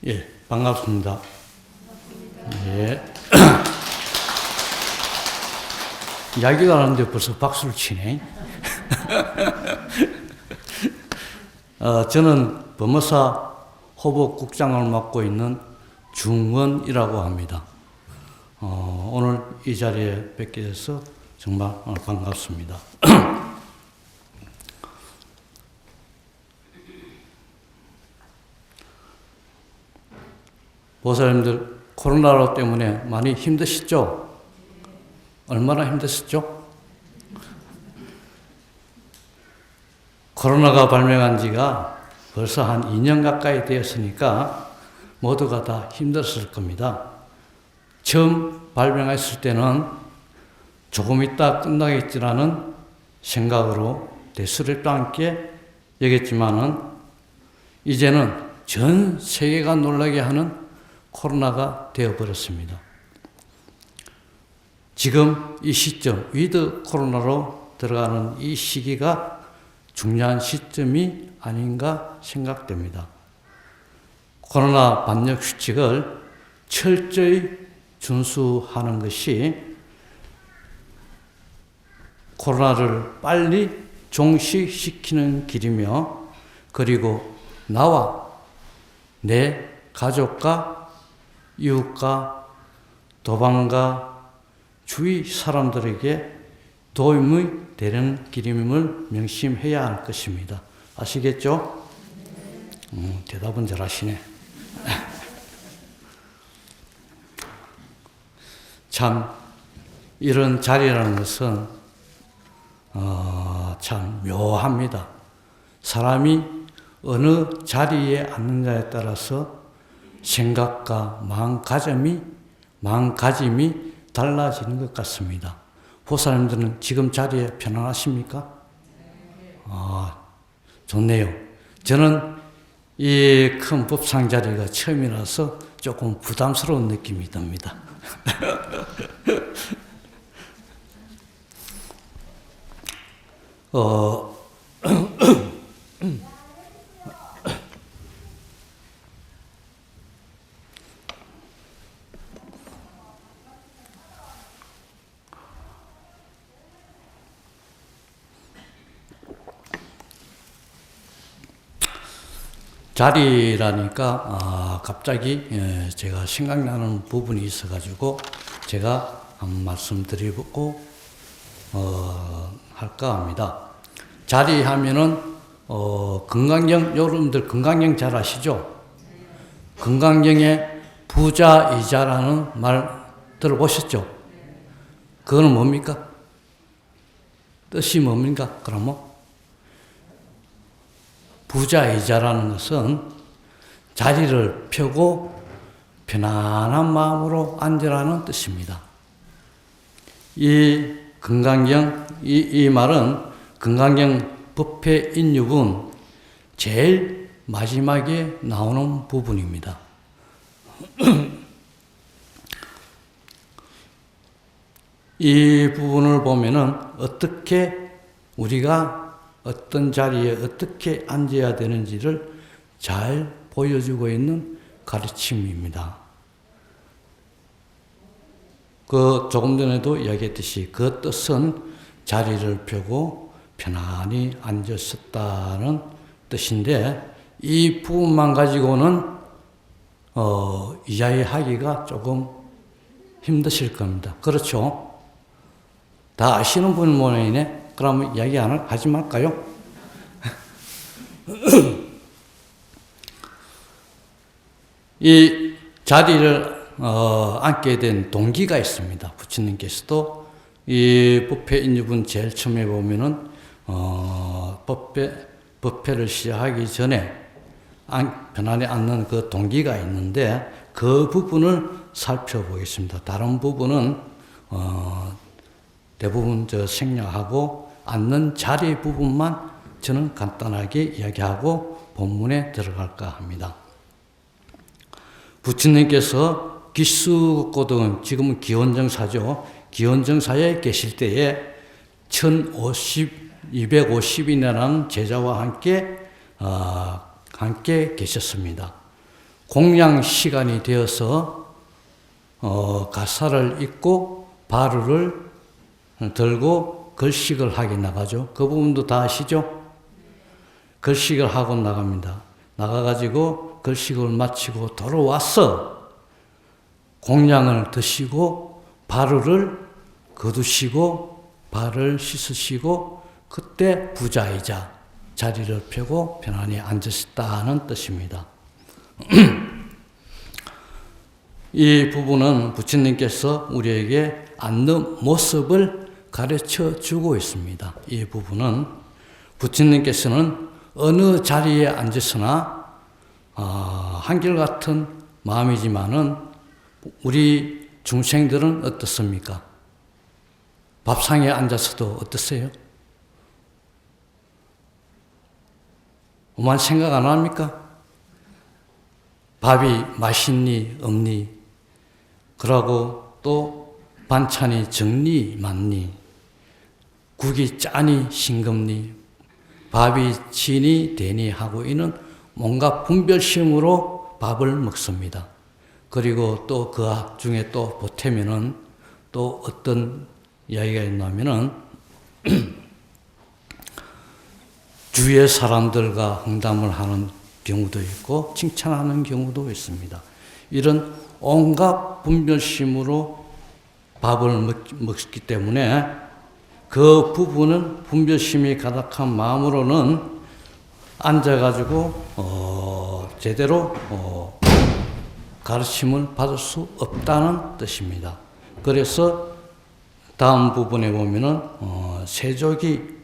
예, 반갑습니다. 예. 이야기도 안 하는데 벌써 박수를 치네. 저는 법무사 호복국장을 맡고 있는 중원이라고 합니다. 오늘 이 자리에 뵙게 돼서 정말 반갑습니다. 보살님들 코로나 때문에 많이 힘드시죠? 얼마나 힘드셨죠? 코로나가 발병한 지가 벌써 한 2년 가까이 되었으니까 모두가 다 힘들었을 겁니다. 처음 발병했을 때는 조금 있다 끝나겠지라는 생각으로 대수롭도 않게 여겼지만은 이제는 전 세계가 놀라게 하는 코로나가 되어버렸습니다. 지금 이 시점, 위드 코로나로 들어가는 이 시기가 중요한 시점이 아닌가 생각됩니다. 코로나 방역 수칙을 철저히 준수하는 것이 코로나를 빨리 종식시키는 길이며, 그리고 나와 내 가족과 이웃과 도방과 주위 사람들에게 도움이 되는 길임을 명심해야 할 것입니다. 아시겠죠? 대답은 잘하시네. 참 이런 자리라는 것은 참 묘합니다. 사람이 어느 자리에 앉는가에 따라서 생각과 마음가짐이 달라지는 것 같습니다. 보살님들은 지금 자리에 편안하십니까? 좋네요. 저는 이 큰 법상 자리가 처음이라서 조금 부담스러운 느낌이 듭니다. 자리라니까 갑자기 제가 생각나는 부분이 있어가지고 제가 한 말씀 드리고 할까 합니다. 자리 하면은 건강경, 여러분들 건강경 잘 아시죠? 건강경에 부자이자라는 말 들어보셨죠? 그거는 뭡니까? 뜻이 뭡니까? 그러면 부자이자라는 것은 자리를 펴고 편안한 마음으로 앉으라는 뜻입니다. 이 건강경, 이 말은 건강경 법회 인유분 제일 마지막에 나오는 부분입니다. 이 부분을 보면은 어떻게 우리가 어떤 자리에 어떻게 앉아야 되는지를 잘 보여주고 있는 가르침입니다. 조금 전에도 이야기했듯이 그 뜻은 자리를 펴고 편안히 앉았었다는 뜻인데, 이 부분만 가지고는 이야기하기가 조금 힘드실 겁니다. 그렇죠? 다 아시는 분 모양이네. 그러면 이야기 하지 말까요? 이 자리를 앉게 된 동기가 있습니다. 부처님께서도 이 법회 인유분 제일 처음에 보면은 법회를 시작하기 전에 편안히 앉는 그 동기가 있는데, 그 부분을 살펴보겠습니다. 다른 부분은 대부분 생략하고 앉는 자리 부분만 저는 간단하게 이야기하고 본문에 들어갈까 합니다. 부처님께서 기수고등, 지금은 기원정사죠. 기원정사에 계실 때에 250인이라는 제자와 함께 계셨습니다. 공양 시간이 되어서 가사를 읽고 바루를 들고 글식을 하게 나가죠. 그 부분도 다 아시죠? 글식을 하고 나갑니다. 나가가지고 글식을 마치고 돌아와서 공양을 드시고 바루를 거두시고 발을 씻으시고 그때 부자이자 자리를 펴고 편안히 앉으셨다는 뜻입니다. 이 부분은 부처님께서 우리에게 앉는 모습을 가르쳐 주고 있습니다. 이 부분은 부처님께서는 어느 자리에 앉으서나 한결같은 마음이지만은 우리 중생들은 어떻습니까? 밥상에 앉아서도 어떠세요? 오만 생각 안 합니까? 밥이 맛있니 없니? 그러고 또 반찬이 적니 많니? 국이 짜니 싱겁니? 밥이 진이 되니 하고 있는 뭔가 분별심으로 밥을 먹습니다. 그리고 또 그 중에 또 보태면은 또 어떤 이야기가 있냐면은 주위의 사람들과 흥담을 하는 경우도 있고 칭찬하는 경우도 있습니다. 이런 온갖 분별심으로 밥을 먹기 때문에 그 부분은 분별심이 가득한 마음으로는 앉아가지고 제대로 가르침을 받을 수 없다는 뜻입니다. 그래서 다음 부분에 보면은 세족이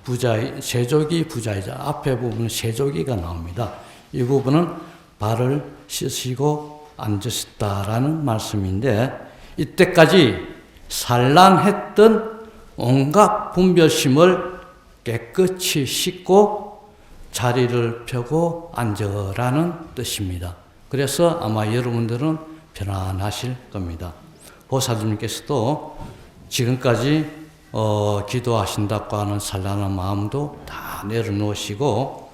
부자이자 앞에 부분은 세족이가 나옵니다. 이 부분은 발을 씻으시고 앉으셨다라는 말씀인데 이때까지 산란했던 온갖 분별심을 깨끗이 씻고 자리를 펴고 앉으라는 뜻입니다. 그래서 아마 여러분들은 편안하실 겁니다. 보살님께서도 지금까지 기도하신다고 하는 산란한 마음도 다 내려놓으시고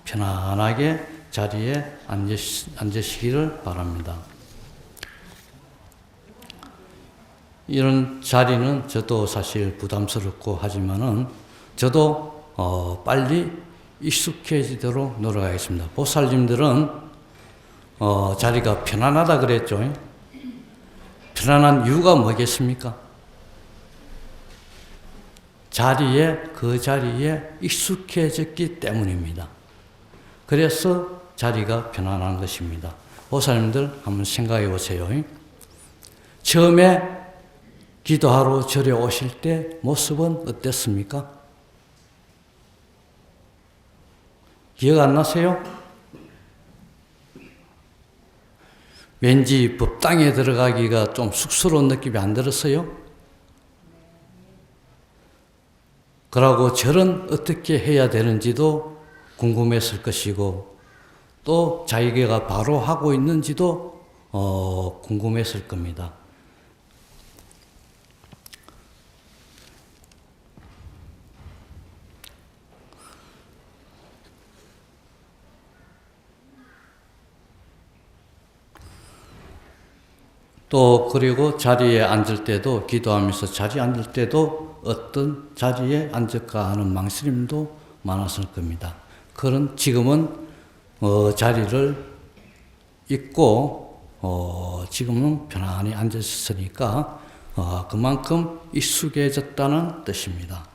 편안하게 자리에 앉으시기를 바랍니다. 이런 자리는 저도 사실 부담스럽고 하지만은 저도 빨리 익숙해지도록 노력하겠습니다. 보살님들은 자리가 편안하다 그랬죠. 편안한 이유가 뭐겠습니까? 그 자리에 익숙해졌기 때문입니다. 그래서 자리가 편안한 것입니다. 보살님들 한번 생각해 보세요. 처음에 기도하러 절에 오실 때 모습은 어땠습니까? 기억 안 나세요? 왠지 법당에 들어가기가 좀 쑥스러운 느낌이 안 들었어요? 그러고 절은 어떻게 해야 되는지도 궁금했을 것이고 또 자기가 바로 하고 있는지도 궁금했을 겁니다. 또 그리고 자리에 앉을 때도 기도하면서 자리에 앉을 때도 어떤 자리에 앉을까 하는 망설임도 많았을 겁니다. 그런 지금은 자리를 잊고 지금은 편안히 앉으셨으니까 그만큼 익숙해졌다는 뜻입니다.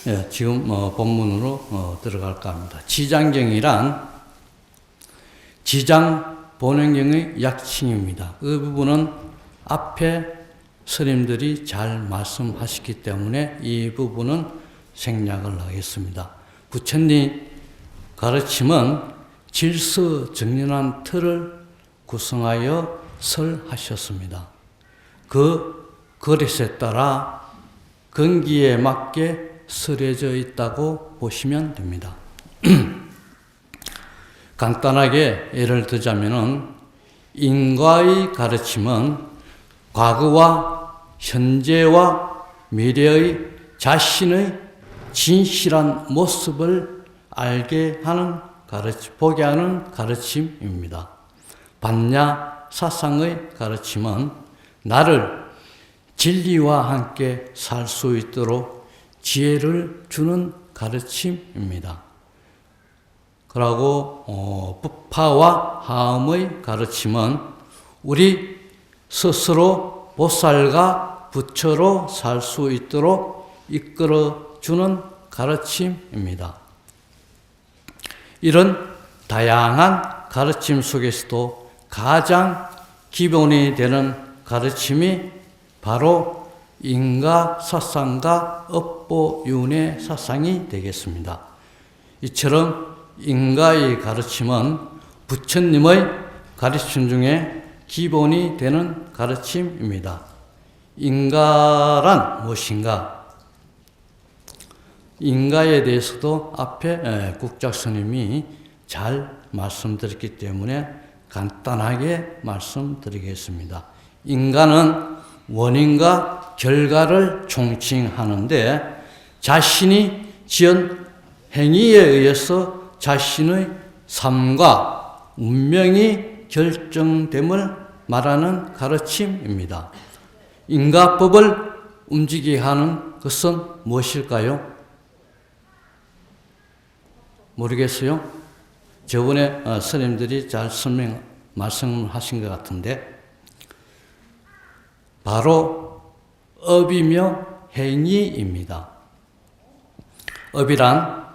예, 지금 본문으로 들어갈까 합니다. 지장경이란 지장본행경의 약칭입니다. 그 부분은 앞에 스님들이 잘 말씀하셨기 때문에 이 부분은 생략을 하겠습니다. 부처님 가르침은 질서정연한 틀을 구성하여 설하셨습니다. 그 그릇에 따라 근기에 맞게 설해져 있다고 보시면 됩니다. 간단하게 예를 들자면은 인과의 가르침은 과거와 현재와 미래의 자신의 진실한 모습을 알게 하는 보게 하는 가르침입니다. 반야 사상의 가르침은 나를 진리와 함께 살 수 있도록 지혜를 주는 가르침입니다. 그리고 부파와 하음의 가르침은 우리 스스로 보살과 부처로 살 수 있도록 이끌어주는 가르침입니다. 이런 다양한 가르침 속에서도 가장 기본이 되는 가르침이 바로 인가 사상과 업보윤회 사상이 되겠습니다. 이처럼 인가의 가르침은 부처님의 가르침 중에 기본이 되는 가르침입니다. 인가란 무엇인가? 인가에 대해서도 앞에 국작 스님이 잘 말씀드렸기 때문에 간단하게 말씀드리겠습니다. 인가는 원인과 결과를 총칭하는데 자신이 지은 행위에 의해서 자신의 삶과 운명이 결정됨을 말하는 가르침입니다. 인가법을 움직이게 하는 것은 무엇일까요? 모르겠어요? 저번에 스님들이 잘 말씀하신 것 같은데 바로 업이며 행위입니다. 업이란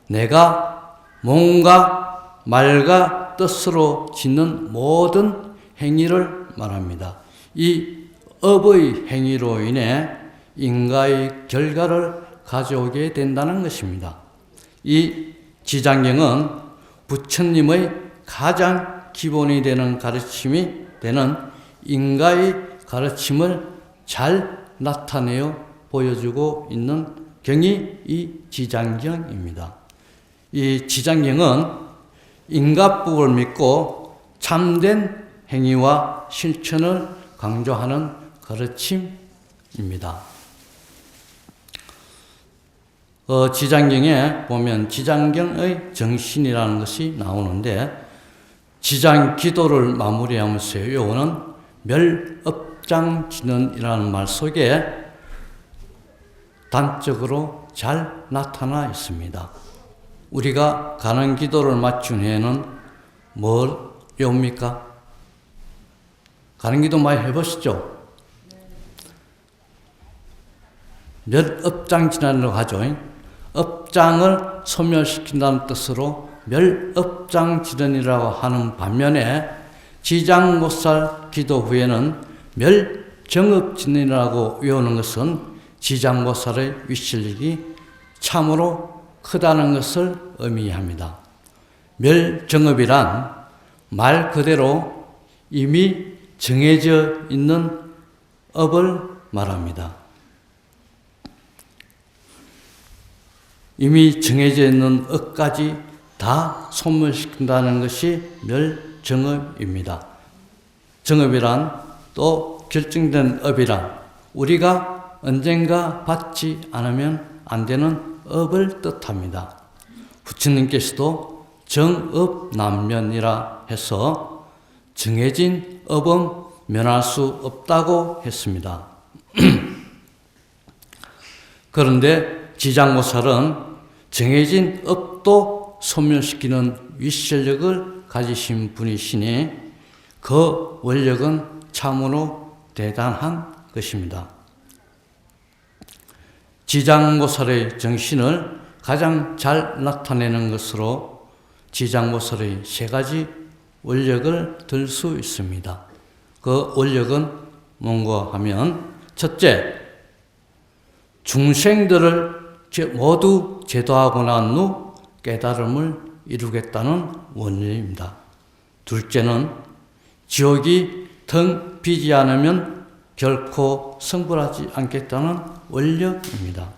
내가 몸과 말과 뜻으로 짓는 모든 행위를 말합니다. 이 업의 행위로 인해 인가의 결과를 가져오게 된다는 것입니다. 이 지장경은 부처님의 가장 기본이 되는 가르침이 되는 인가의 가르침을 잘 나타내어 보여주고 있는 경이 이 지장경입니다. 이 지장경은 인가법을 믿고 참된 행위와 실천을 강조하는 가르침입니다. 지장경에 보면 지장경의 정신이라는 것이 나오는데 지장 기도를 마무리하면서 외우는 멸업장진언이라는 말 속에 단적으로 잘 나타나 있습니다. 우리가 가는 기도를 마친 후에는 뭘 외웁니까? 가는 기도 많이 해보시죠? 멸업장진언이라고 하죠. 업장을 소멸시킨다는 뜻으로 멸업장진언이라고 하는 반면에 지장보살 기도 후에는 멸정업진언이라고 외우는 것은 지장보살의 위실력이 참으로 크다는 것을 의미합니다. 멸정업이란 말 그대로 이미 정해져 있는 업을 말합니다. 이미 정해져 있는 업까지 다 소멸시킨다는 것이 멸정업입니다. 정업이란 또 결정된 업이란 우리가 언젠가 받지 않으면 안 되는 업을 뜻합니다. 부처님께서도 정업난면이라 해서 정해진 업은 면할 수 없다고 했습니다. 그런데 지장보살은 정해진 업도 소멸시키는 위실력을 가지신 분이시니 그 원력은 참으로 대단한 것입니다. 지장보살의 정신을 가장 잘 나타내는 것으로 지장보살의 세 가지 원력을 들 수 있습니다. 그 원력은 뭔가 하면 첫째, 중생들을 모두 제도하고 난 후 깨달음을 이루겠다는 원리입니다. 둘째는 지옥이 텅 비지 않으면 결코 성불하지 않겠다는 원력입니다.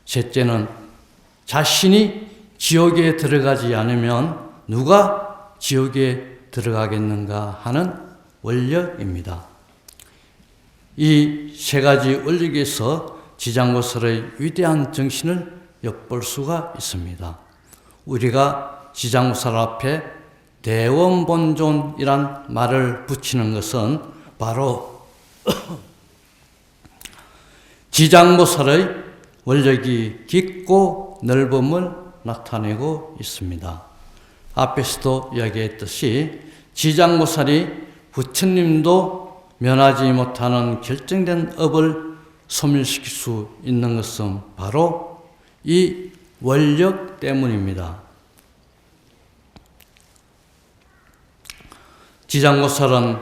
셋째는 자신이 지옥에 들어가지 않으면 누가 지옥에 들어가겠는가 하는 원력입니다. 이 세 가지 원력에서 지장보살의 위대한 정신을 엿볼 수가 있습니다. 우리가 지장보살 앞에 대원본존이란 말을 붙이는 것은 바로 지장보살의 원력이 깊고 넓음을 나타내고 있습니다. 앞에서도 이야기했듯이 지장보살이 부처님도 면하지 못하는 결정된 업을 소멸시킬 수 있는 것은 바로 이 원력 때문입니다. 지장보살은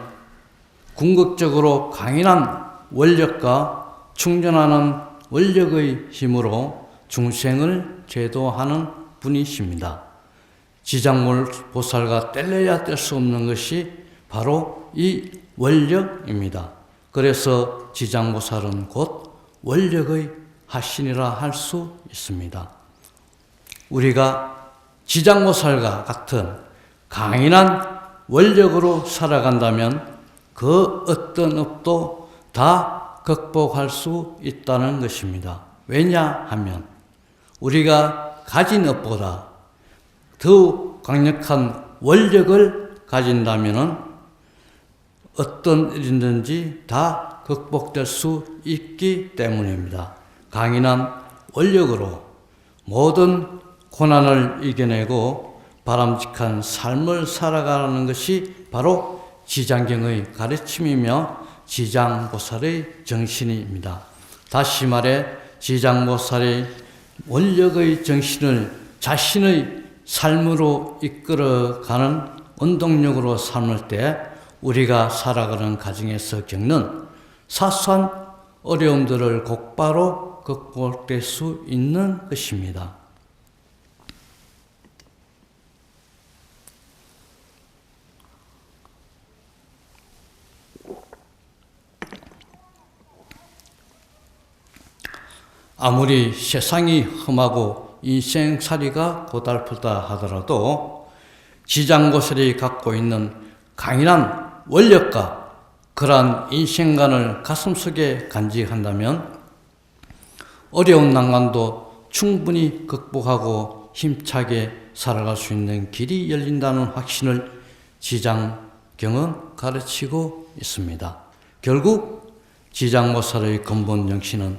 궁극적으로 강인한 원력과 충전하는 원력의 힘으로 중생을 제도하는 분이십니다. 지장보살과 뗄래야 뗄 수 없는 것이 바로 이 원력입니다. 그래서 지장보살은 곧 원력의 화신이라 할 수 있습니다. 우리가 지장보살과 같은 강인한 원력으로 살아간다면 그 어떤 업도 다 극복할 수 있다는 것입니다. 왜냐하면 우리가 가진 업보다 더욱 강력한 원력을 가진다면 어떤 일이든지 다 극복될 수 있기 때문입니다. 강인한 원력으로 모든 고난을 이겨내고 바람직한 삶을 살아가는 것이 바로 지장경의 가르침이며 지장보살의 정신입니다. 다시 말해 지장보살의 원력의 정신을 자신의 삶으로 이끌어가는 원동력으로 삼을 때 우리가 살아가는 가정에서 겪는 사소한 어려움들을 곧바로 극복될 수 있는 것입니다. 아무리 세상이 험하고 인생살이가 고달프다 하더라도 지장보살이 갖고 있는 강인한 원력과 그러한 인생관을 가슴속에 간직한다면 어려운 난관도 충분히 극복하고 힘차게 살아갈 수 있는 길이 열린다는 확신을 지장경은 가르치고 있습니다. 결국 지장보살의 근본 정신은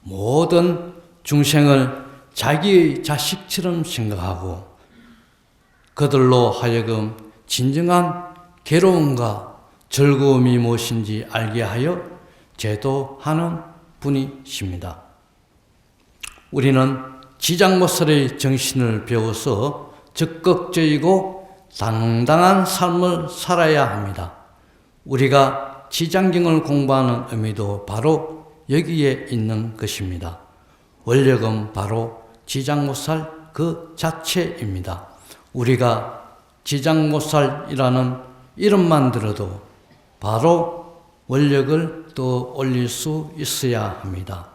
모든 중생을 자기의 자식처럼 생각하고 그들로 하여금 진정한 괴로움과 즐거움이 무엇인지 알게 하여 제도하는 분이십니다. 우리는 지장보살의 정신을 배워서 적극적이고 당당한 삶을 살아야 합니다. 우리가 지장경을 공부하는 의미도 바로 여기에 있는 것입니다. 원력은 바로 지장보살 그 자체입니다. 우리가 지장보살이라는 이름만 들어도 바로 원력을 떠올릴 수 있어야 합니다.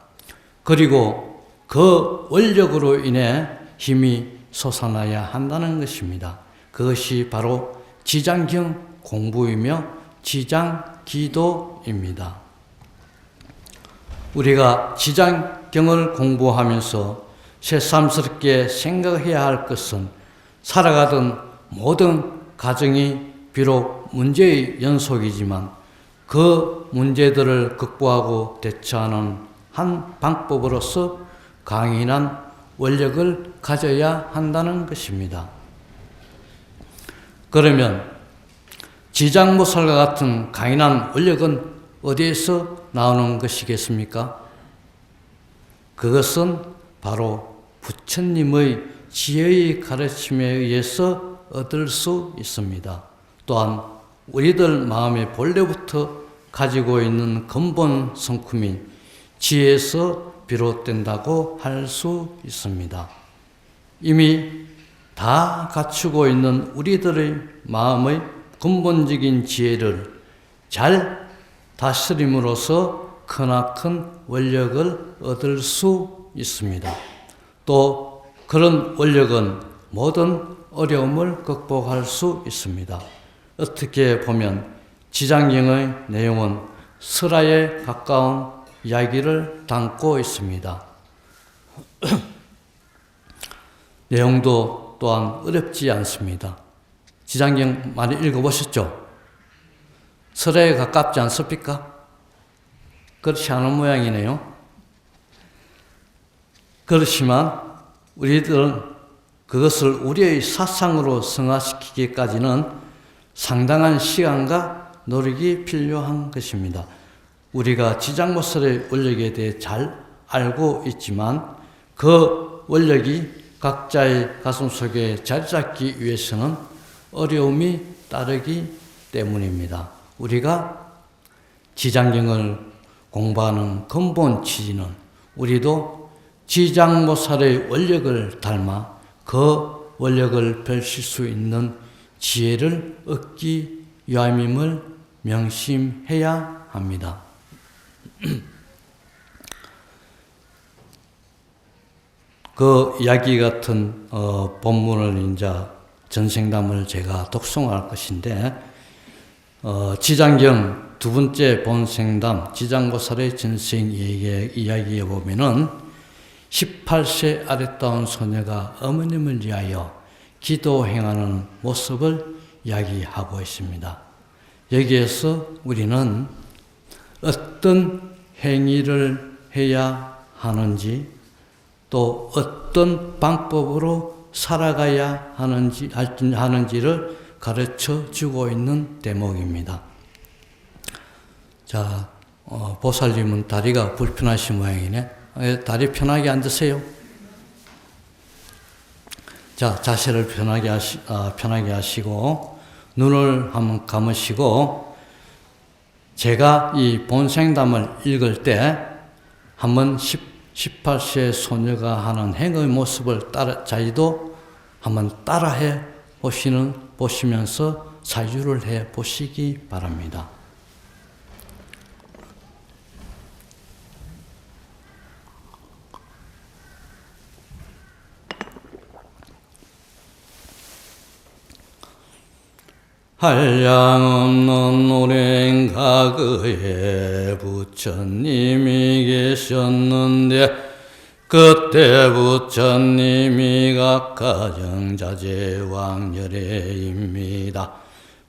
그리고 그 원력으로 인해 힘이 솟아나야 한다는 것입니다. 그것이 바로 지장경 공부이며 지장기도입니다. 우리가 지장경을 공부하면서 새삼스럽게 생각해야 할 것은 살아가던 모든 가정이 비록 문제의 연속이지만 그 문제들을 극복하고 대처하는 한 방법으로서 강인한 원력을 가져야 한다는 것입니다. 그러면 지장보살과 같은 강인한 원력은 어디에서 나오는 것이겠습니까? 그것은 바로 부처님의 지혜의 가르침에 의해서 얻을 수 있습니다. 또한 우리들 마음의 본래부터 가지고 있는 근본 성품인 지혜에서 비롯된다고 할 수 있습니다. 이미 다 갖추고 있는 우리들의 마음의 근본적인 지혜를 잘 다스림으로써 크나큰 원력을 얻을 수 있습니다. 또 그런 원력은 모든 어려움을 극복할 수 있습니다. 어떻게 보면 지장경의 내용은 설화에 가까운 이야기를 담고 있습니다. 내용도 또한 어렵지 않습니다. 지장경 많이 읽어보셨죠? 설에 가깝지 않습니까? 그렇지 않은 모양이네요. 그렇지만 우리들은 그것을 우리의 사상으로 승화시키기까지는 상당한 시간과 노력이 필요한 것입니다. 우리가 지장모설의 원력에 대해 잘 알고 있지만 그 원력이 각자의 가슴속에 자리 잡기 위해서는 어려움이 따르기 때문입니다. 우리가 지장경을 공부하는 근본 취지는 우리도 지장모살의 원력을 닮아 그 원력을 펼칠 수 있는 지혜를 얻기 위함임을 명심해야 합니다. 그 이야기 같은 본문을 이제 전생담을 제가 독송할 것인데 지장경 두 번째 본생담 지장보살의 전생 이야기에 보면은 18세 아랫다운 소녀가 어머님을 위하여 기도 행하는 모습을 이야기하고 있습니다. 여기에서 우리는 어떤 행위를 해야 하는지 또 어떤 방법으로 살아가야 하는지를 가르쳐 주고 있는 대목입니다. 자, 보살님은 다리가 불편하신 모양이네. 다리 편하게 앉으세요. 자, 자세를 편하게 하시고 눈을 한번 감으시고 제가 이 본생담을 읽을 때 한번 18세 소녀가 하는 행의 모습을 자기도 한번 따라해 보시면서 사유를 해 보시기 바랍니다. 한량없는 오랜 과거에 부처님이 계셨는데 그때 부처님이 각가정자재왕열애입니다.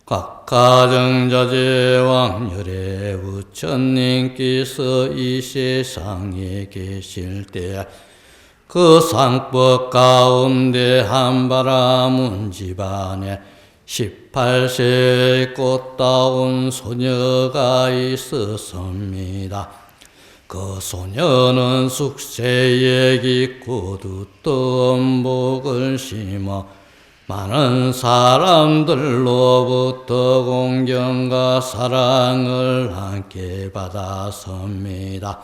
각가정자재왕열애 부처님께서 이 세상에 계실 때 그 상법 가운데 한바라문 집안에 18세의 꽃다운 소녀가 있었습니다. 그 소녀는 숙세에 깊고 두터운 복을 심어 많은 사람들로부터 공경과 사랑을 함께 받았습니다.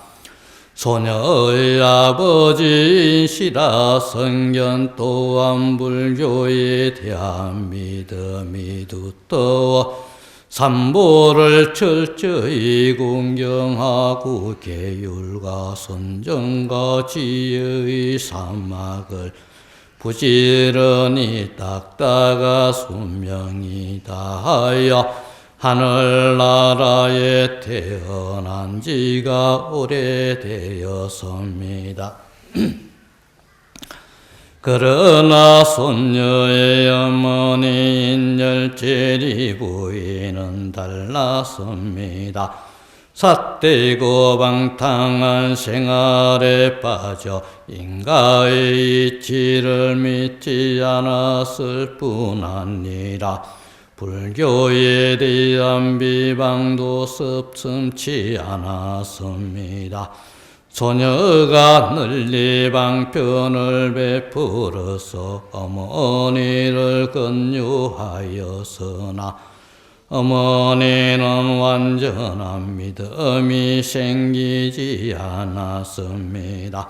소녀의 아버지인 시라성견 또한 불교에 대한 믿음이 두터워 삼보를 철저히 공경하고 계율과 선정과 지혜의 사막을 부지런히 닦다가 수명이 다하여 하늘나라에 태어난 지가 오래되었습니다. 그러나 손녀의 어머니인 열제리 부인은 달랐습니다. 삿되고 방탕한 생활에 빠져 인가의 이치를 믿지 않았을 뿐 아니라 불교에 대한 비방도 섭슴치 않았습니다. 소녀가 널리 방편을 베풀어서 어머니를 권유하였으나 어머니는 완전한 믿음이 생기지 않았습니다.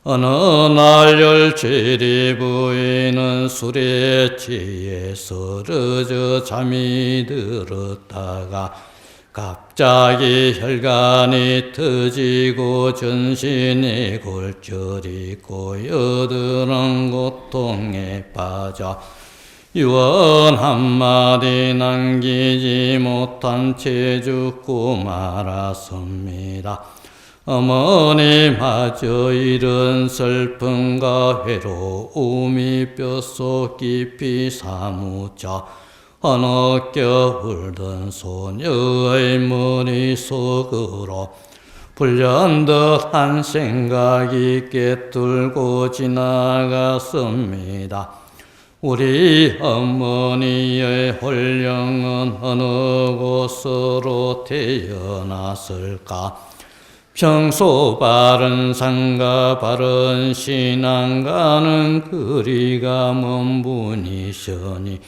어느 날 열제리 부인은 술에 취해 쓰러져 잠이 들었다가 갑자기 혈관이 터지고 전신이 골절이 고여드는 고통에 빠져 유언 한마디 남기지 못한 채 죽고 말았습니다. 어머니마저 이런 슬픔과 외로움이 뼛속 깊이 사무쳐 어느 겨울든 소녀의 머릿속으로 불현듯한 생각이 꿰뚫고 지나갔습니다. 우리 어머니의 홀령은 어느 곳으로 태어났을까? 평소 바른 삶과 바른 신앙과는 거리가 먼 분이시니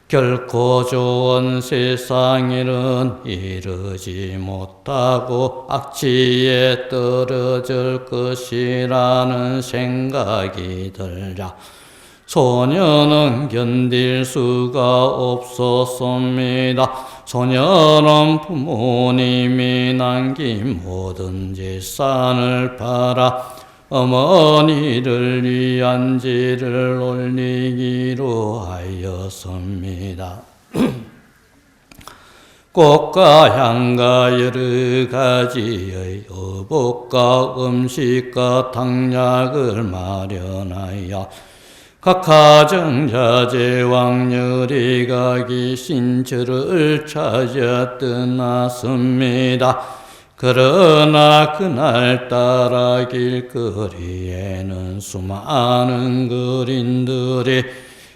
결코 좋은 세상에는 이르지 못하고 악취에 떨어질 것이라는 생각이 들자 소녀는 견딜 수가 없었습니다. 소녀는 부모님이 남긴 모든 재산을 팔아 어머니를 위한 제를 올리기로 하였습니다. 꽃과 향과 여러 가지의 어복과 음식과 당약을 마련하여 각 가정자재 왕녀리가 계신 저를 찾아 떠났습니다. 그러나 그날따라 길거리에는 수많은 거린들이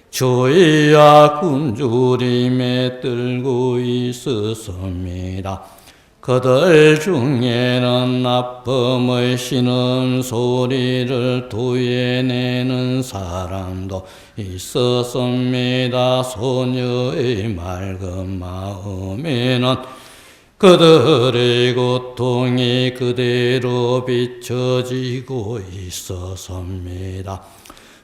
주의와 굶주림에 떨고 있었습니다. 그들 중에는 아픔의 신음소리를 토해내는 사람도 있었습니다. 소녀의 맑은 마음에는 그들의 고통이 그대로 비춰지고 있었습니다.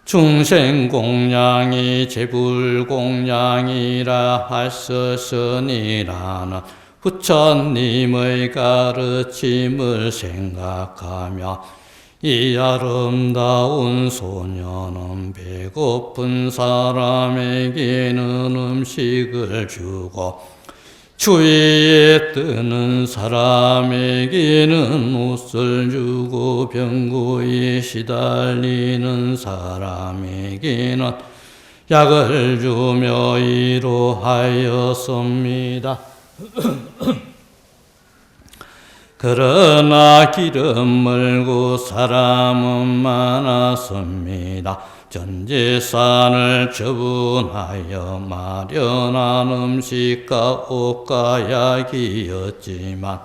중생공양이 재불공양이라 하셨으니라는 부처님의 가르침을 생각하며 이 아름다운 소녀는 배고픈 사람에게는 음식을 주고 추위에 뜨는 사람에게는 옷을 주고 병고에 시달리는 사람에게는 약을 주며 이루하였습니다. 그러나 길은 멀고 사람은 많았습니다. 전 재산을 처분하여 마련한 음식과 옷과 약이었지만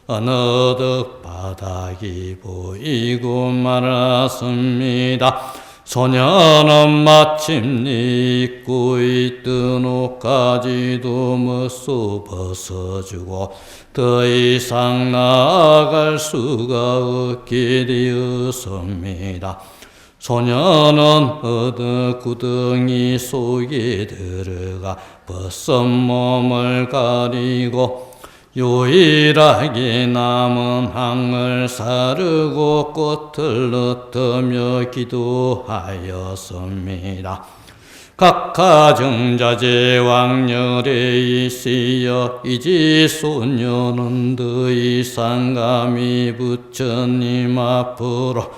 어느덧 바닥이 보이고 말았습니다. 소녀는 마침내 입고 있던 옷까지도 멋수 벗어주고 더 이상 나아갈 수가 없게 되었습니다. 소녀는 어느 구덩이 속에 들어가 벗은 몸을 가리고 유일하게 남은 항을 사르고 꽃을 넣으며 기도하였습니다. 각 가정자재 왕렬에 있으여 이제 소녀는 더 이상 감히 부처님 앞으로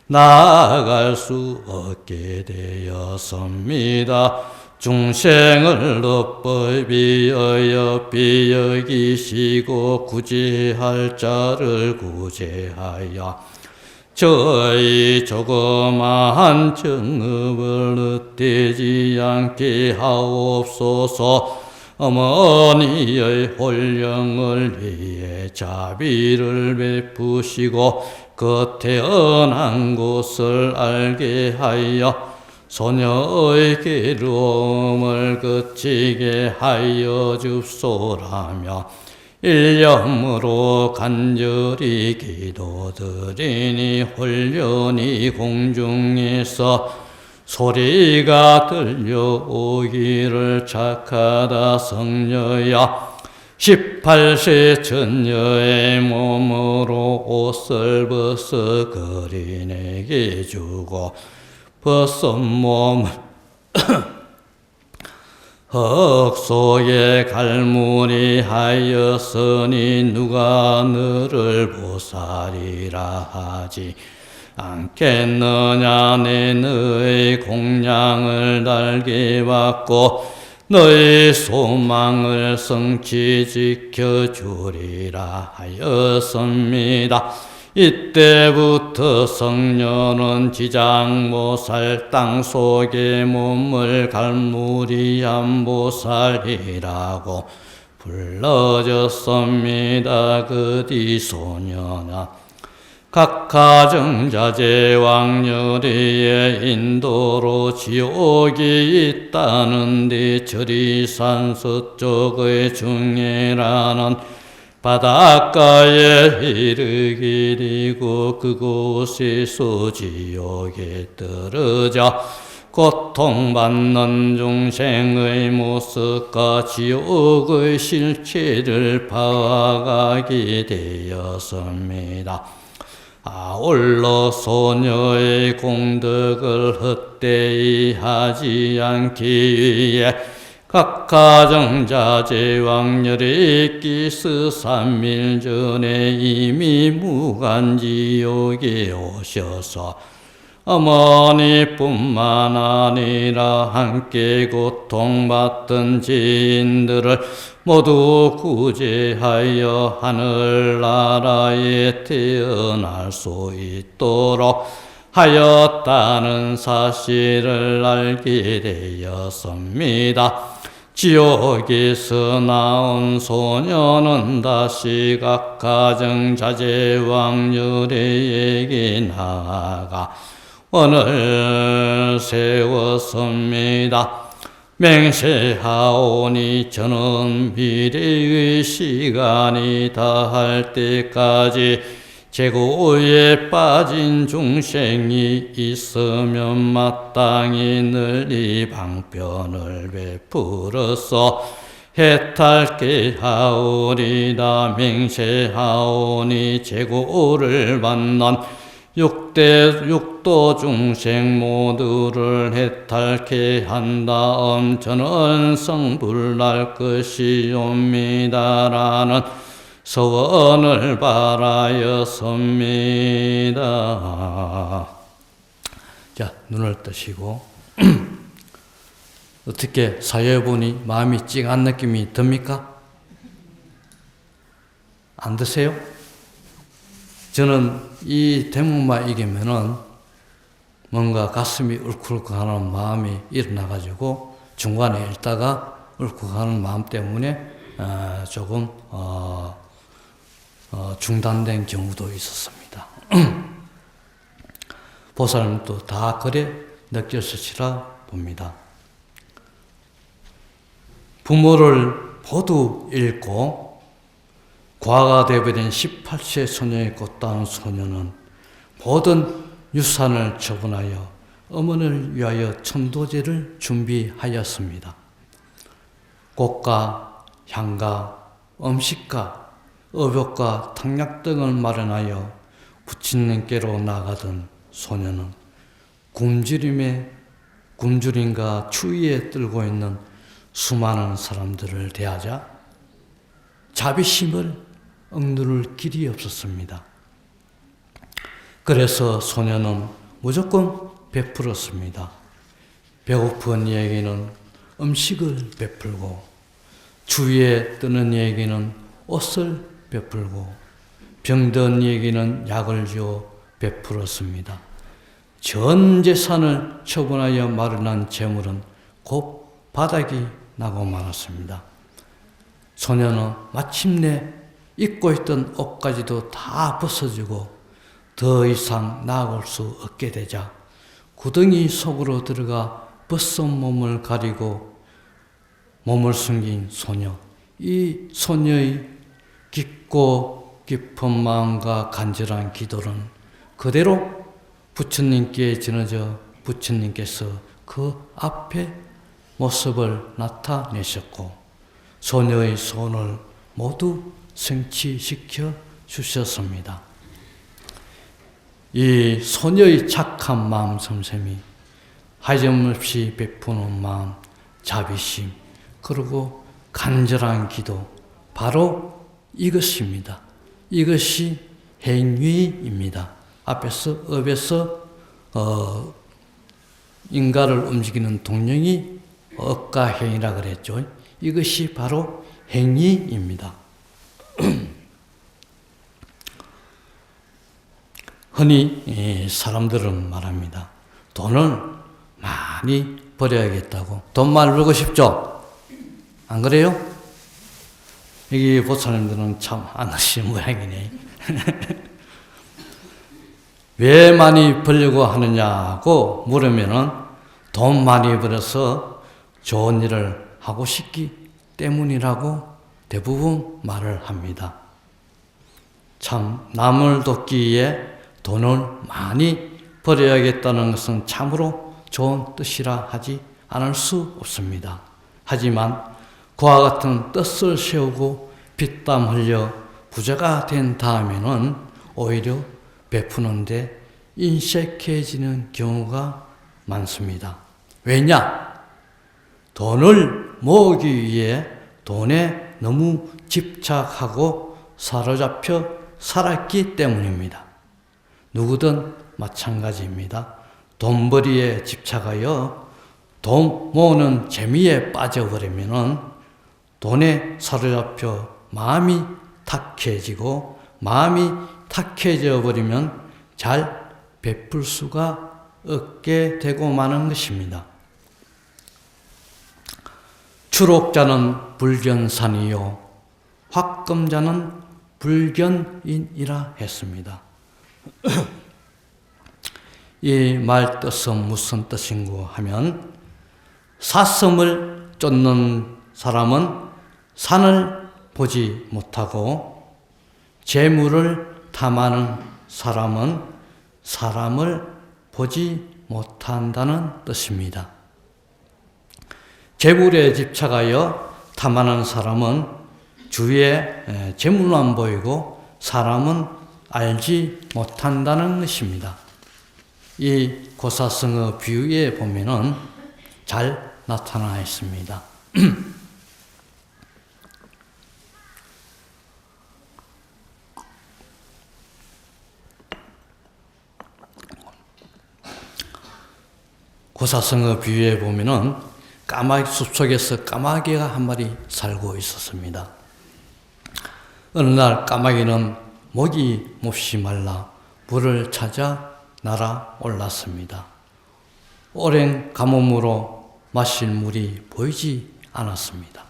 나아갈 수 없게 되었습니다. 중생을 법법이 어여삐 여기시고 구제할 자를 구제하여 저희 조그마한 정업을 헛되지 않게 하옵소서. 어머니의 홀령을 위해 자비를 베푸시고 그 태어난 곳을 알게 하여 소녀의 괴로움을 그치게 하여 줍소라며 일념으로 간절히 기도드리니 홀련히 공중에서 소리가 들려오기를 착하다 성녀야 18세 처녀의 몸으로 옷을 벗어 거린에게 주고 벗은 몸을 흙 속에 갈무리 하였으니 누가 너를 보살이라 하지 않겠느냐. 내 너의 공양을 달게 받고 너의 소망을 성취 지켜주리라 하였습니다. 이때부터 성녀는 지장보살 땅속의 몸을 갈무리한 보살이라고 불러졌습니다. 그 뒤 소녀나 각가정자 제왕녀리의 인도로 지옥이 있다는데 저리산 서쪽의 중이라는 바닷가에 이르기리고 그곳에서 지옥에 떨어져 고통받는 중생의 모습과 지옥의 실체를 파악하게 되었습니다. 아울러 소녀의 공덕을 헛되이 하지 않기 위해 각가정자 제왕녀리께서 3일 전에 이미 무간지옥에 오셔서 어머니뿐만 아니라 함께 고통받던 지인들을 모두 구제하여 하늘나라에 태어날 수 있도록 하였다는 사실을 알게 되었습니다. 지옥에서 나온 소녀는 다시 각가정자 제왕녀리에게 나아가 원을 세웠습니다. 맹세하오니 저는 미래의 시간이 다할 때까지 재고에 빠진 중생이 있으면 마땅히 널리 방편을 베풀어서 해탈케 하오리다. 맹세하오니 재고를 만난 육도 중생 모두를 해탈케 한 다음 저는 성불날 것이옵니다라는 소원을 바라였습니다. 자, 눈을 뜨시고 어떻게 사회보니 마음이 찡한 느낌이 듭니까? 안 드세요? 저는 이 대목만 읽으면은 뭔가 가슴이 울컥하는 마음이 일어나가지고 중간에 읽다가 울컥하는 마음 때문에 조금 중단된 경우도 있었습니다. 보살님도 다 그래 느꼈을지라 봅니다. 부모를 모두 잃고 과가 되어버린 18세 소녀의 꽃다운 소녀는 모든 유산을 처분하여 어머니를 위하여 천도제를 준비하였습니다. 꽃과 향과 음식과 어벽과 탕약 등을 마련하여 부처님께로 나가던 소녀는 굶주림과 추위에 떨고 있는 수많은 사람들을 대하자 자비심을 억누를 길이 없었습니다. 그래서 소녀는 무조건 베풀었습니다. 배고픈 이에게는 음식을 베풀고 추위에 뜨는 이에게는 옷을 베풀고 병든 이에게는 약을 주어 베풀었습니다. 전 재산을 처분하여 마련한 재물은 곧 바닥이 나고 말았습니다. 소녀는 마침내 입고 있던 옷까지도 다 벗어지고 더 이상 나아갈 수 없게 되자 구덩이 속으로 들어가 벗은 몸을 가리고 몸을 숨긴 소녀. 이 소녀의 깊고 깊은 마음과 간절한 기도는 그대로 부처님께 전해져 부처님께서 그 앞에 모습을 나타내셨고 소녀의 소원을 모두 성취시켜 주셨습니다. 이 소녀의 착한 마음 섬셈이 하염없이 베푸는 마음, 자비심, 그리고 간절한 기도, 바로 이것입니다. 이것이 행위입니다. 앞에서 업에서 인가를 움직이는 동력이 업과 행위라 그랬죠. 이것이 바로 행위입니다. 흔히 사람들은 말합니다. 돈을 많이 벌어야겠다고. 돈 많이 벌고 싶죠? 안 그래요? 여기 보살님들은 참 안 하시는 모양이네. 왜 많이 벌려고 하느냐고 물으면은 돈 많이 벌어서 좋은 일을 하고 싶기 때문이라고 대부분 말을 합니다. 참 남을 돕기 위해 돈을 많이 벌어야겠다는 것은 참으로 좋은 뜻이라 하지 않을 수 없습니다. 하지만 그와 같은 뜻을 세우고 빚땀 흘려 부자가 된 다음에는 오히려 베푸는데 인색해지는 경우가 많습니다. 왜냐? 돈을 모으기 위해 돈에 너무 집착하고 사로잡혀 살았기 때문입니다. 누구든 마찬가지입니다. 돈벌이에 집착하여 돈 모으는 재미에 빠져버리면 돈에 사로잡혀 마음이 탁해지고, 마음이 탁해져 버리면 잘 베풀 수가 없게 되고 마는 것입니다. 추록자는 불견산이요 확금자는 불견인이라 했습니다. 이 말 뜻은 무슨 뜻인고 하면, 사슴을 쫓는 사람은 산을 보지 못하고 재물을 탐하는 사람은 사람을 보지 못한다는 뜻입니다. 재물에 집착하여 탐하는 사람은 주위에 재물만 보이고 사람은 알지 못한다는 것입니다. 이 고사성어 비유에 보면은 잘 나타나 있습니다. 고사성어 비유에 보면은 까마귀 숲속에서 까마귀가 한 마리 살고 있었습니다. 어느 날 까마귀는 목이 몹시 말라 물을 찾아 날아올랐습니다. 오랜 가뭄으로 마실 물이 보이지 않았습니다.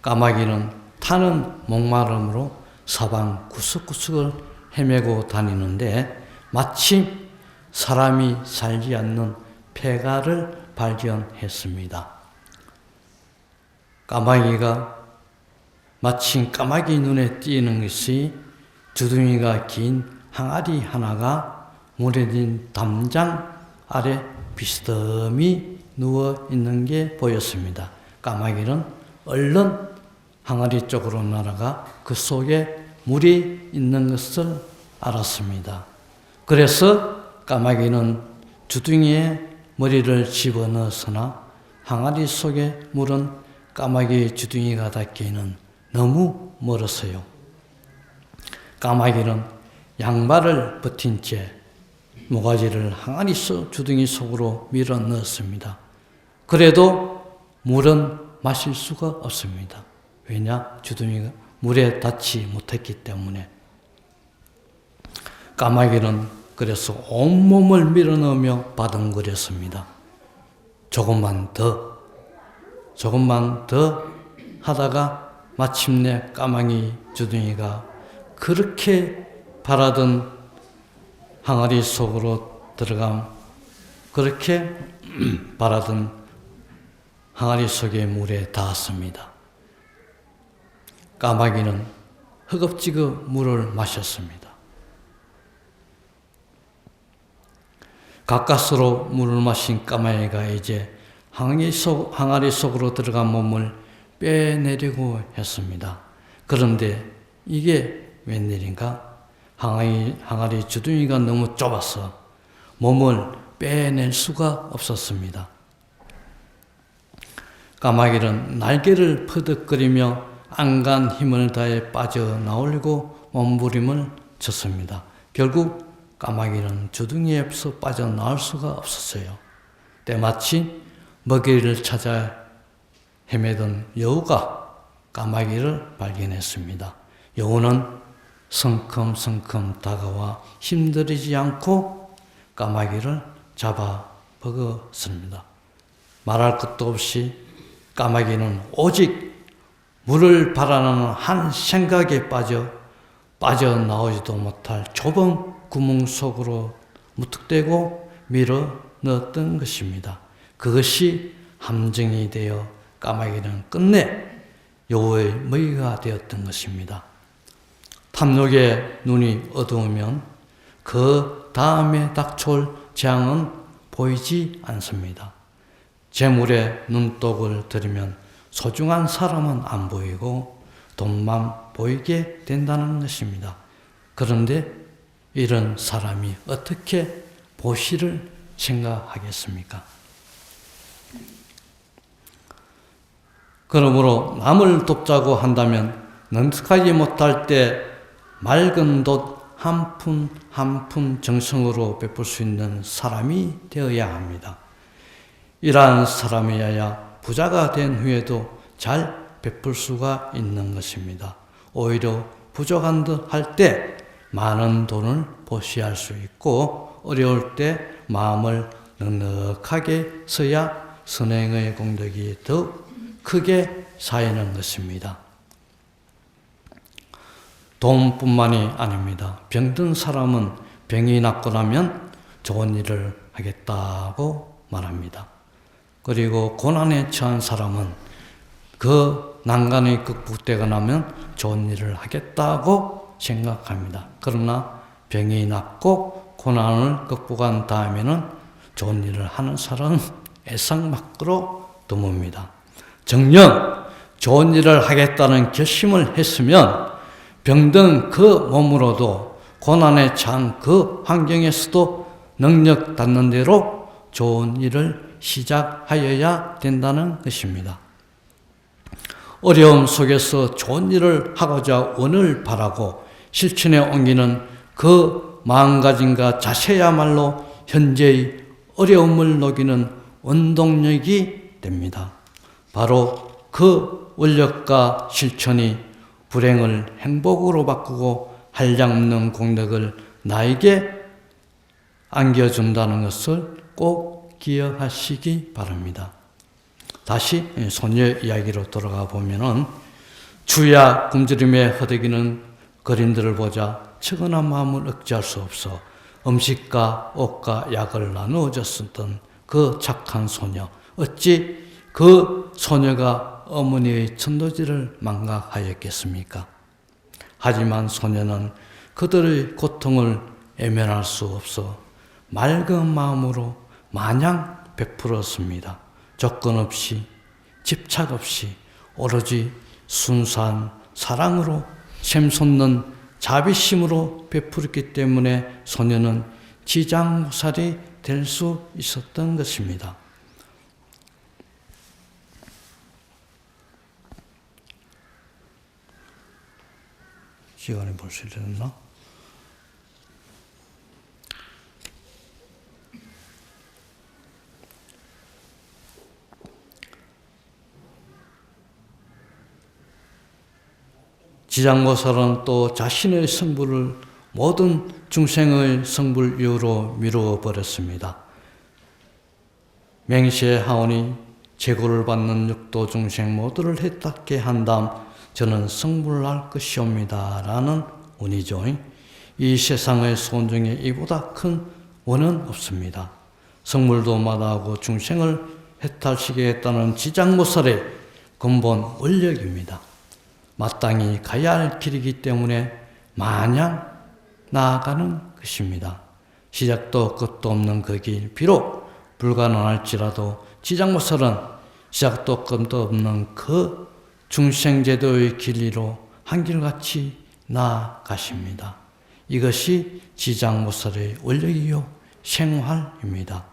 까마귀는 타는 목마름으로 사방 구석구석을 헤매고 다니는데 마침 사람이 살지 않는 폐가를 발견했습니다. 까마귀가 마침 까마귀 눈에 띄는 것이 주둥이가 긴 항아리 하나가 무뎌진 담장 아래 비스듬히 누워 있는 게 보였습니다. 까마귀는 얼른 항아리 쪽으로 날아가 그 속에 물이 있는 것을 알았습니다. 그래서 까마귀는 주둥이에 머리를 집어넣었으나 항아리 속의 물은 까마귀 주둥이가 닿기에는 너무 멀었어요. 까마귀는 양발을 버틴 채 모가지를 항아리 속 주둥이 속으로 밀어 넣었습니다. 그래도 물은 마실 수가 없습니다. 왜냐? 주둥이가 물에 닿지 못했기 때문에. 까마귀는 그래서 온몸을 밀어넣으며 바둥거렸습니다. 조금만 더 하다가 마침내 까마귀 주둥이가 그렇게 바라던 항아리 속으로 그렇게 바라던 항아리 속의 물에 닿았습니다. 까마귀는 허겁지겁 물을 마셨습니다. 가까스로 물을 마신 까마귀가 이제 항아리 속으로 들어간 몸을 빼내려고 했습니다. 그런데 이게 웬일인가? 항아리 주둥이가 너무 좁아서 몸을 빼낼 수가 없었습니다. 까마귀는 날개를 퍼득거리며 안간 힘을 다해 빠져나오려고 몸부림을 쳤습니다. 결국 까마귀는 주둥이에서 빠져나올 수가 없었어요. 때마침 먹이를 찾아 헤매던 여우가 까마귀를 발견했습니다. 여우는 성큼성큼 다가와 힘들이지 않고 까마귀를 잡아 먹었습니다. 말할 것도 없이 까마귀는 오직 물을 바라는 한 생각에 빠져나오지도 못할 좁은 구멍 속으로 무턱대고 밀어 넣었던 것입니다. 그것이 함정이 되어 까마귀는 끝내 여우의 먹이가 되었던 것입니다. 탐욕의 눈이 어두우면 그 다음에 닥쳐올 재앙은 보이지 않습니다. 재물에 눈독을 들이면 소중한 사람은 안 보이고 돈만 보이게 된다는 것입니다. 그런데 이런 사람이 어떻게 보시를 생각하겠습니까? 그러므로 남을 돕자고 한다면 넉넉하지 못할 때 맑은 돛 한 푼 한 푼 정성으로 베풀 수 있는 사람이 되어야 합니다. 이러한 사람이어야 부자가 된 후에도 잘 베풀 수가 있는 것입니다. 오히려 부족한 듯 할 때 많은 돈을 보시할 수 있고 어려울 때 마음을 넉넉하게 써야 선행의 공덕이 더욱 크게 쌓이는 것입니다. 돈뿐만이 아닙니다. 병든 사람은 병이 낫고 나면 좋은 일을 하겠다고 말합니다. 그리고 고난에 처한 사람은 그 난간이 극복되고 나면 좋은 일을 하겠다고 생각합니다. 그러나 병이 낫고 고난을 극복한 다음에는 좋은 일을 하는 사람은 예상 밖으로 드뭅니다. 정녕 좋은 일을 하겠다는 결심을 했으면 병든 그 몸으로도 고난에 처한 그 환경에서도 능력 닿는 대로 좋은 일을 시작하여야 된다는 것입니다. 어려움 속에서 좋은 일을 하고자 원을 바라고 실천에 옮기는 그 마음가짐과 자세야말로 현재의 어려움을 녹이는 원동력이 됩니다. 바로 그 원력과 실천이 불행을 행복으로 바꾸고 한량없는 공덕을 나에게 안겨준다는 것을 꼭 기억하시기 바랍니다. 다시 소녀 이야기로 돌아가 보면은 주야 굶주림에 허덕이는 거린들을 보자 측은한 마음을 억제할 수 없어 음식과 옷과 약을 나누어 줬었던 그 착한 소녀. 어찌 그 소녀가 어머니의 천도질을 망각하였겠습니까? 하지만 소녀는 그들의 고통을 외면할 수 없어 맑은 마음으로 마냥 베풀었습니다. 조건 없이, 집착 없이 오로지 순수한 사랑으로 샘솟는 자비심으로 베풀었기 때문에 소녀는 지장살이 될 수 있었던 것입니다. 시간이 벌써 이랬나? 지장보살은 또 자신의 성불을 모든 중생의 성불 이유로 미루어 버렸습니다. 맹세하오니 제구를 받는 육도 중생 모두를 해답게 한 다음 저는 성불할 것이옵니다. 라는 원이죠. 이 세상의 소원 중에 이보다 큰 원은 없습니다. 성물도 마다하고 중생을 해탈시키겠다는 지장보살의 근본 원력입니다. 마땅히 가야 할 길이기 때문에 마냥 나아가는 것입니다. 시작도 끝도 없는 그 길, 비록 불가능할지라도 지장보살은 시작도 끝도 없는 그 중생제도의 길리로 한결같이 나아가십니다. 이것이 지장보살의 원력이요 생활입니다.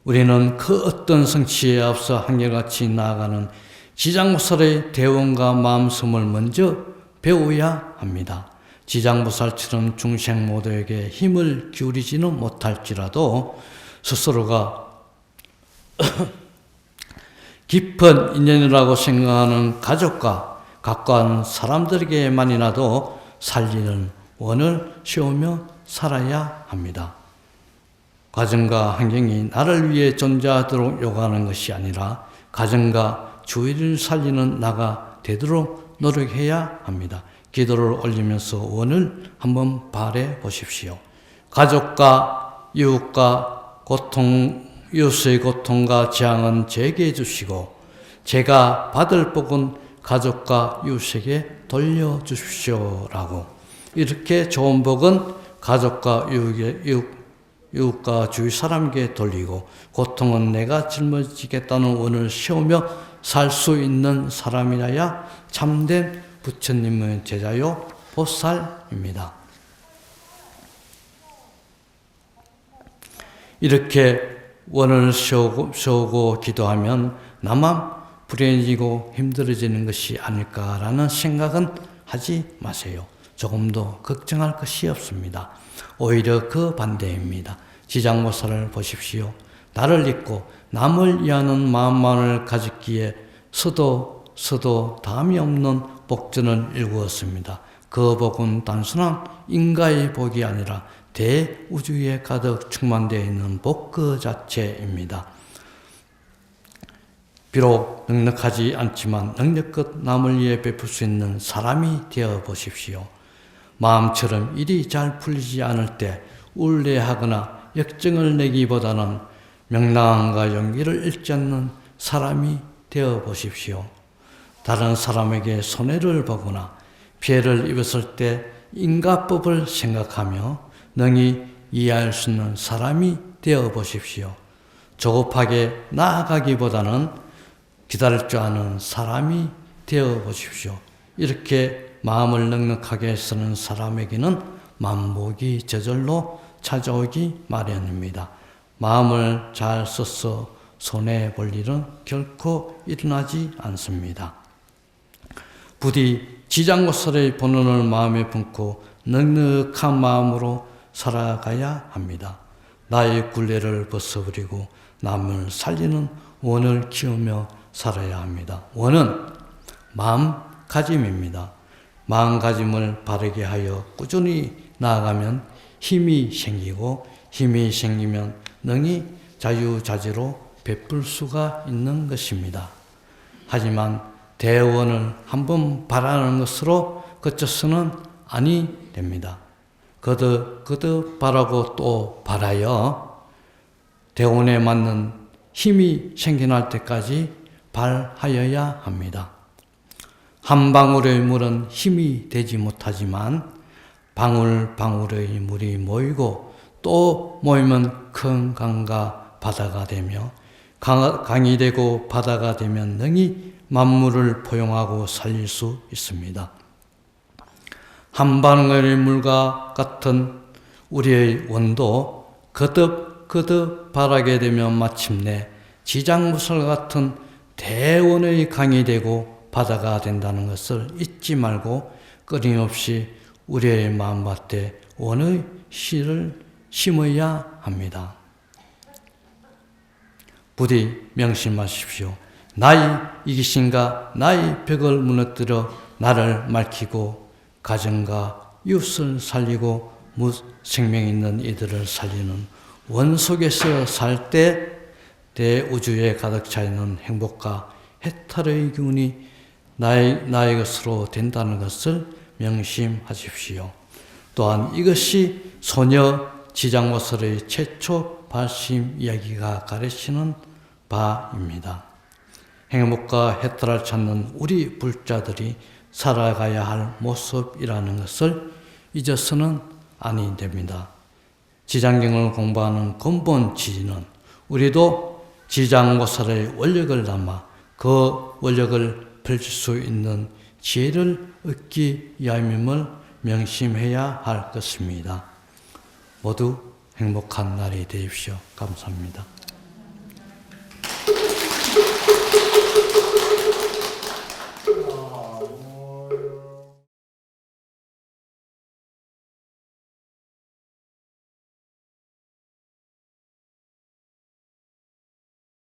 우리는 그 어떤 성취에 앞서 한결같이 나아가는 지장보살의 대원과 마음섬을 먼저 배워야 합니다. 지장보살처럼 중생 모두에게 힘을 기울이지는 못할지라도 스스로가 깊은 인연이라고 생각하는 가족과 가까운 사람들에게만이라도 살리는 원을 세우며 살아야 합니다. 가정과 환경이 나를 위해 존재하도록 요구하는 것이 아니라 가정과 주위를 살리는 나가 되도록 노력해야 합니다. 기도를 올리면서 원을 한번 바라해 보십시오. 가족과 이웃과 이웃의 고통과 재앙은 제게 주시고 제가 받을 복은 가족과 이웃에게 돌려주십시오라고. 이렇게 좋은 복은 가족과 이웃과 주위 사람에게 돌리고 고통은 내가 짊어지겠다는 원을 세우며 살 수 있는 사람이라야 참된 부처님의 제자요 보살입니다. 이렇게 원을 세우고 기도하면 나만 불행해지고 힘들어지는 것이 아닐까라는 생각은 하지 마세요. 조금도 걱정할 것이 없습니다. 오히려 그 반대입니다. 지장보살을 보십시오. 나를 잊고 남을 위하는 마음만을 가졌기에 서도 다음이 없는 복전을 일구었습니다. 그 복은 단순한 인가의 복이 아니라 대우주에 가득 충만되어 있는 복 그 자체입니다. 비록 넉넉하지 않지만 능력껏 남을 위해 베풀 수 있는 사람이 되어 보십시오. 마음처럼 일이 잘 풀리지 않을 때 우울해하거나 역정을 내기보다는 명랑함과 용기를 잃지 않는 사람이 되어 보십시오. 다른 사람에게 손해를 보거나 피해를 입었을 때 인과법을 생각하며 능히 이해할 수 있는 사람이 되어 보십시오. 조급하게 나아가기보다는 기다릴 줄 아는 사람이 되어 보십시오. 이렇게 마음을 넉넉하게 쓰는 사람에게는 만복이 저절로 찾아오기 마련입니다. 마음을 잘 써서 손해볼 일은 결코 일어나지 않습니다. 부디 지장보살의 본원을 마음에 품고 넉넉한 마음으로 살아가야 합니다. 나의 굴레를 벗어버리고 남을 살리는 원을 키우며 살아야 합니다. 원은 마음가짐입니다. 마음가짐을 바르게 하여 꾸준히 나아가면 힘이 생기고 힘이 생기면 능히 자유자재로 베풀 수가 있는 것입니다. 하지만 대원을 한번 바라는 것으로 그쳐서는 아니 됩니다. 거듭 바라고 또 바라여 대원에 맞는 힘이 생겨날 때까지 발하여야 합니다. 한 방울의 물은 힘이 되지 못하지만 방울방울의 물이 모이고 또 모이면 큰 강과 바다가 되며 강이 되고 바다가 되면 능히 만물을 포용하고 살릴 수 있습니다. 한 방울의 물과 같은 우리의 원도 거듭 바라게 되면 마침내 지장보살 같은 대원의 강이 되고 바다가 된다는 것을 잊지 말고 끊임없이 우리의 마음밭에 원의 씨를 심어야 합니다. 부디 명심하십시오. 나의 이기심과 나의 벽을 무너뜨려 나를 밝히고 가정과 이웃을 살리고 생명 있는 이들을 살리는 원 속에서 살 때 대우주에 가득 차 있는 행복과 해탈의 기운이 나의 것으로 된다는 것을 명심하십시오. 또한 이것이 소녀 지장보살의 최초 발심 이야기가 가르치는 바입니다. 행복과 해탈을 찾는 우리 불자들이 살아가야 할 모습이라는 것을 잊어서는 아니 됩니다. 지장경을 공부하는 근본 취지는 우리도 지장보살의 원력을 담아 그 원력을 펼칠 수 있는 지혜를 얻기 위함임을 명심해야 할 것입니다. 모두 행복한 날이 되십시오. 감사합니다.